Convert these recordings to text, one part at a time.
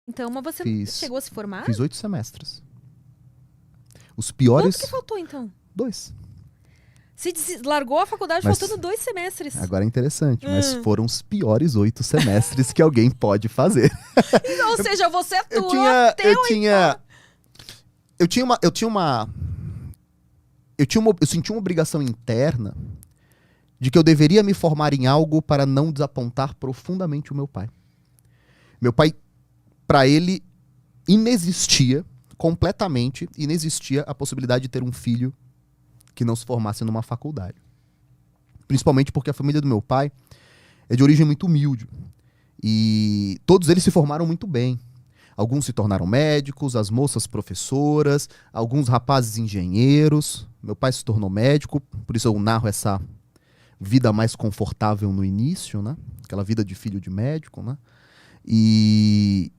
Então, mas você chegou a se formar? Fiz 8 semestres. Os piores... Quanto que faltou, então? 2. Se largou a faculdade faltando 2 semestres. Agora é interessante, mas foram os piores 8 semestres que alguém pode fazer. Ou seja, você atuou eu senti uma obrigação interna de que eu deveria me formar em algo para não desapontar profundamente o meu pai. Meu pai, para ele, completamente inexistia a possibilidade de ter um filho que não se formasse numa faculdade. Principalmente porque a família do meu pai é de origem muito humilde. E todos eles se formaram muito bem. Alguns se tornaram médicos, as moças professoras, alguns rapazes engenheiros. Meu pai se tornou médico, por isso eu narro essa vida mais confortável no início, né? Aquela vida de filho de médico, né? E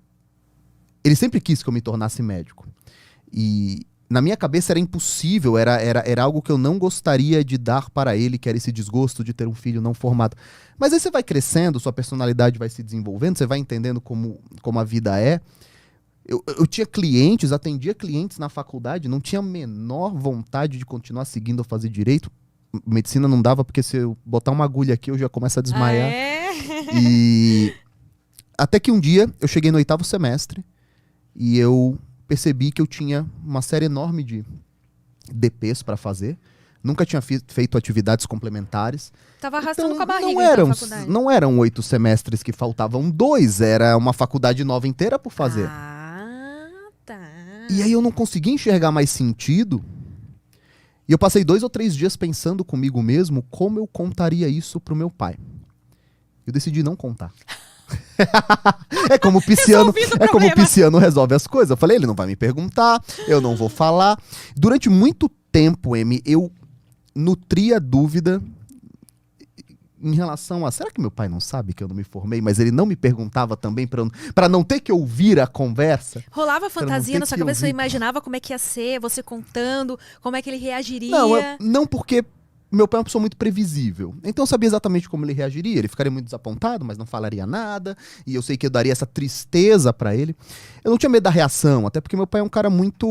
ele sempre quis que eu me tornasse médico. E na minha cabeça era impossível, era algo que eu não gostaria de dar para ele, que era esse desgosto de ter um filho não formado. Mas aí você vai crescendo, sua personalidade vai se desenvolvendo, você vai entendendo como a vida é. Eu tinha clientes, atendia clientes na faculdade, não tinha a menor vontade de continuar seguindo ou fazer direito. Medicina não dava, porque se eu botar uma agulha aqui, eu já começo a desmaiar. E até que um dia, eu cheguei no 8º semestre, e eu percebi que eu tinha uma série enorme de DPs para fazer. Nunca tinha feito atividades complementares. Tava arrastando com a barriga na faculdade. Não eram 8 semestres que faltavam 2, era uma faculdade nova inteira por fazer. Tá. E aí eu não consegui enxergar mais sentido. E eu passei 2 ou 3 dias pensando comigo mesmo como eu contaria isso pro meu pai. Eu decidi não contar. É como o pisciano resolve as coisas. Eu falei, ele não vai me perguntar, eu não vou falar. Durante muito tempo, eu nutria dúvida em relação a... Será que meu pai não sabe que eu não me formei? Mas ele não me perguntava também para não ter que ouvir a conversa? Rolava fantasia na sua cabeça? Você imaginava como é que ia ser, você contando, como é que ele reagiria? Não, porque meu pai é uma pessoa muito previsível. Então eu sabia exatamente como ele reagiria. Ele ficaria muito desapontado, mas não falaria nada. E eu sei que eu daria essa tristeza pra ele. Eu não tinha medo da reação, até porque meu pai é um cara muito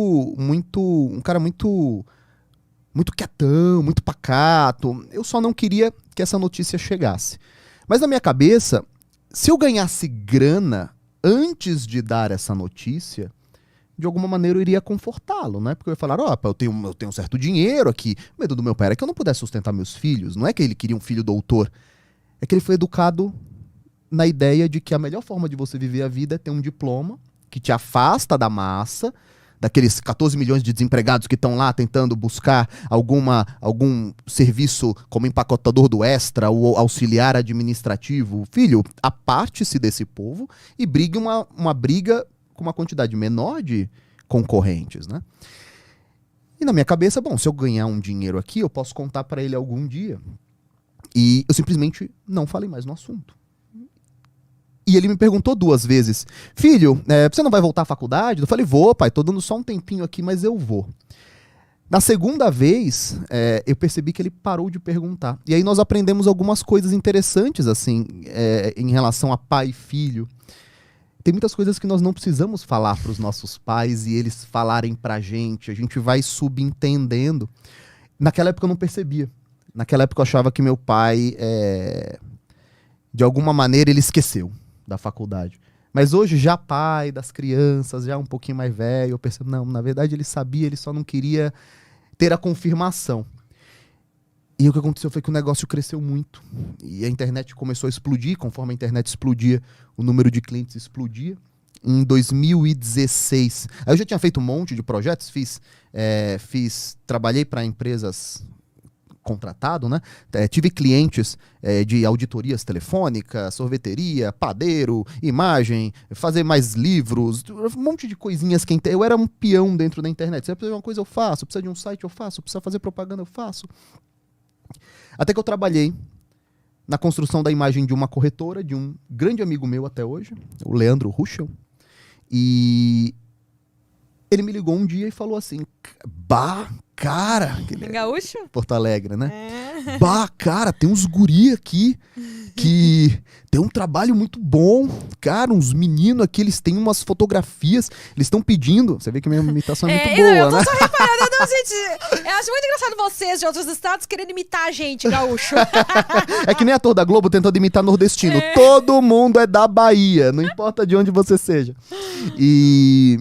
quietão, muito pacato. Eu só não queria que essa notícia chegasse. Mas na minha cabeça, se eu ganhasse grana antes de dar essa notícia, de alguma maneira eu iria confortá-lo, né? Porque eu ia falar, eu tenho um certo dinheiro aqui. O medo do meu pai era que eu não pudesse sustentar meus filhos. Não é que ele queria um filho doutor. É que ele foi educado na ideia de que a melhor forma de você viver a vida é ter um diploma que te afasta da massa, daqueles 14 milhões de desempregados que estão lá tentando buscar algum serviço como empacotador do Extra ou auxiliar administrativo. Filho, aparte-se desse povo e brigue uma briga com uma quantidade menor de concorrentes, né? E na minha cabeça, se eu ganhar um dinheiro aqui, eu posso contar para ele algum dia. E eu simplesmente não falei mais no assunto. E ele me perguntou 2 vezes, filho, você não vai voltar à faculdade? Eu falei, vou, pai, tô dando só um tempinho aqui, mas eu vou. Na segunda vez, eu percebi que ele parou de perguntar. E aí nós aprendemos algumas coisas interessantes, assim, em relação a pai e filho. Tem muitas coisas que nós não precisamos falar para os nossos pais e eles falarem pra gente. A gente vai subentendendo. Naquela época eu não percebia. Naquela época eu achava que meu pai, de alguma maneira, ele esqueceu da faculdade. Mas hoje, já pai das crianças, já um pouquinho mais velho, eu percebo, não, na verdade ele sabia, ele só não queria ter a confirmação. E o que aconteceu foi que o negócio cresceu muito. E a internet começou a explodir. Conforme a internet explodia, o número de clientes explodia. Em 2016... Aí eu já tinha feito um monte de projetos. Trabalhei para empresas contratado, né? Tive clientes de auditorias telefônicas, sorveteria, padeiro, imagem, fazer mais livros, um monte de coisinhas que eu era um peão dentro da internet. Se precisa de uma coisa, eu faço. Precisa de um site, eu faço. Precisa fazer propaganda, eu faço. Até que eu trabalhei na construção da imagem de uma corretora, de um grande amigo meu até hoje, o Leandro Ruschel. E ele me ligou um dia e falou assim, cara... Gaúcho? Porto Alegre, né? Cara, tem uns guri aqui que tem um trabalho muito bom. Cara, uns meninos aqui, eles têm umas fotografias, eles estão pedindo. Você vê que a minha imitação é muito boa, eu tô né? só reparando, então, gente, eu acho muito engraçado vocês de outros estados querendo imitar a gente, gaúcho. É que nem ator da Globo tentando imitar nordestino. Todo mundo é da Bahia, não importa de onde você seja. E...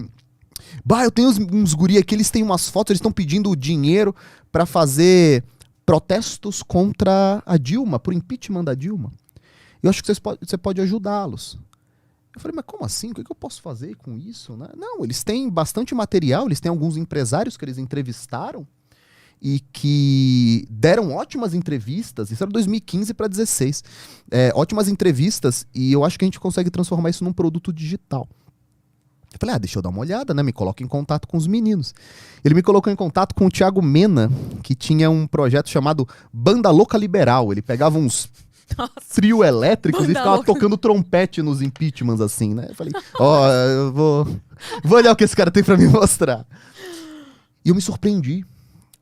Bah, eu tenho uns guri aqui, eles têm umas fotos, eles estão pedindo dinheiro pra fazer protestos contra a Dilma, por impeachment da Dilma. Eu acho que você pode ajudá-los. Eu falei, mas como assim? O que eu posso fazer com isso? Né? Não, eles têm bastante material, eles têm alguns empresários que eles entrevistaram e que deram ótimas entrevistas. Isso era 2015 para 2016. Ótimas entrevistas, e eu acho que a gente consegue transformar isso num produto digital. Eu falei, deixa eu dar uma olhada, né? Me coloca em contato com os meninos. Ele me colocou em contato com o Thiago Mena, que tinha um projeto chamado Banda Louca Liberal. Ele pegava uns trio elétricos e ficava tocando trompete nos impeachments, assim, né? Eu falei, eu vou olhar o que esse cara tem pra me mostrar. E eu me surpreendi.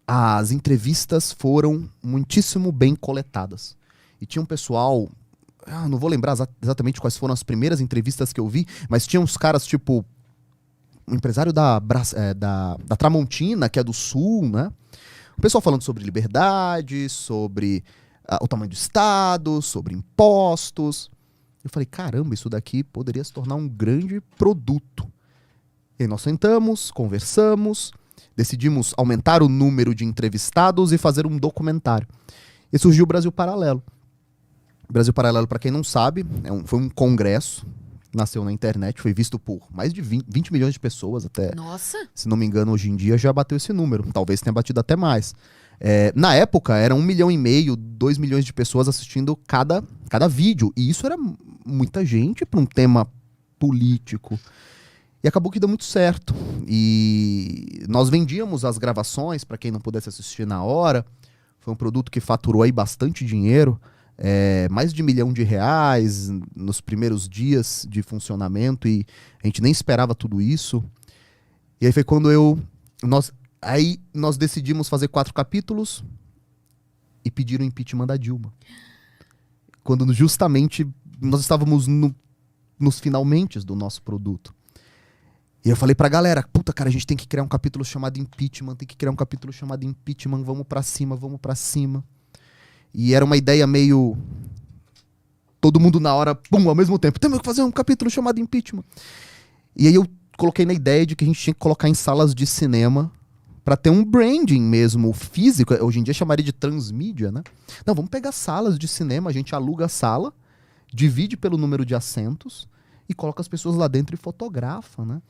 As entrevistas foram muitíssimo bem coletadas. E tinha um pessoal... não vou lembrar exatamente quais foram as primeiras entrevistas que eu vi, mas tinha uns caras, tipo... Um empresário da Tramontina, que é do Sul, né? O pessoal falando sobre liberdade, sobre o tamanho do Estado, sobre impostos. Eu falei, caramba, isso daqui poderia se tornar um grande produto. E aí nós sentamos, conversamos, decidimos aumentar o número de entrevistados e fazer um documentário. E surgiu o Brasil Paralelo. O Brasil Paralelo, para quem não sabe, foi um congresso. Nasceu na internet, foi visto por mais de 20 milhões de pessoas até. Nossa! Se não me engano, hoje em dia já bateu esse número. Talvez tenha batido até mais. Na época, era 1,5 milhão, 2 milhões de pessoas assistindo cada vídeo. E isso era muita gente para um tema político. E acabou que deu muito certo. E nós vendíamos as gravações para quem não pudesse assistir na hora. Foi um produto que faturou aí bastante dinheiro. Mais de R$1 milhão nos primeiros dias de funcionamento, e a gente nem esperava tudo isso. E aí foi quando nós decidimos fazer 4 capítulos e pedir o impeachment da Dilma. Quando justamente nós estávamos nos finalmente do nosso produto. E eu falei pra galera, puta cara, a gente tem que criar um capítulo chamado impeachment, vamos pra cima, vamos pra cima. E era uma ideia meio... Todo mundo na hora, pum, ao mesmo tempo. Temos que fazer um capítulo chamado impeachment. E aí eu coloquei na ideia de que a gente tinha que colocar em salas de cinema para ter um branding mesmo, físico. Hoje em dia chamaria de transmídia, né? Não, vamos pegar salas de cinema, a gente aluga a sala, divide pelo número de assentos e coloca as pessoas lá dentro e fotografa, né?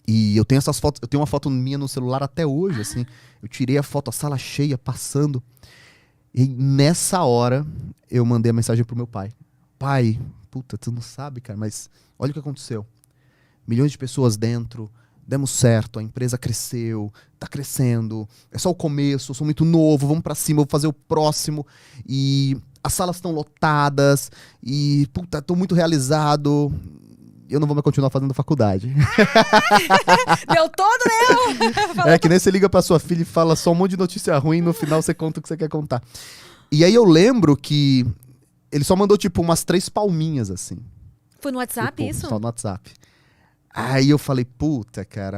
E eu tenho essas fotos, eu tenho uma foto minha no celular até hoje, assim. Eu tirei a foto, a sala cheia, passando... E nessa hora, eu mandei a mensagem pro meu pai. Pai, puta, tu não sabe, cara, mas olha o que aconteceu. Milhões de pessoas dentro, demos certo, a empresa cresceu, tá crescendo, é só o começo, eu sou muito novo, vamos pra cima, vou fazer o próximo. E as salas estão lotadas, e puta, tô muito realizado. Eu não vou mais continuar fazendo faculdade. Deu todo, né? É que nem você liga pra sua filha e fala só um monte de notícia ruim e no final você conta o que você quer contar. E aí eu lembro que ele só mandou tipo umas 3 palminhas assim. Foi no WhatsApp tipo, isso? só no WhatsApp. Aí eu falei, puta, cara.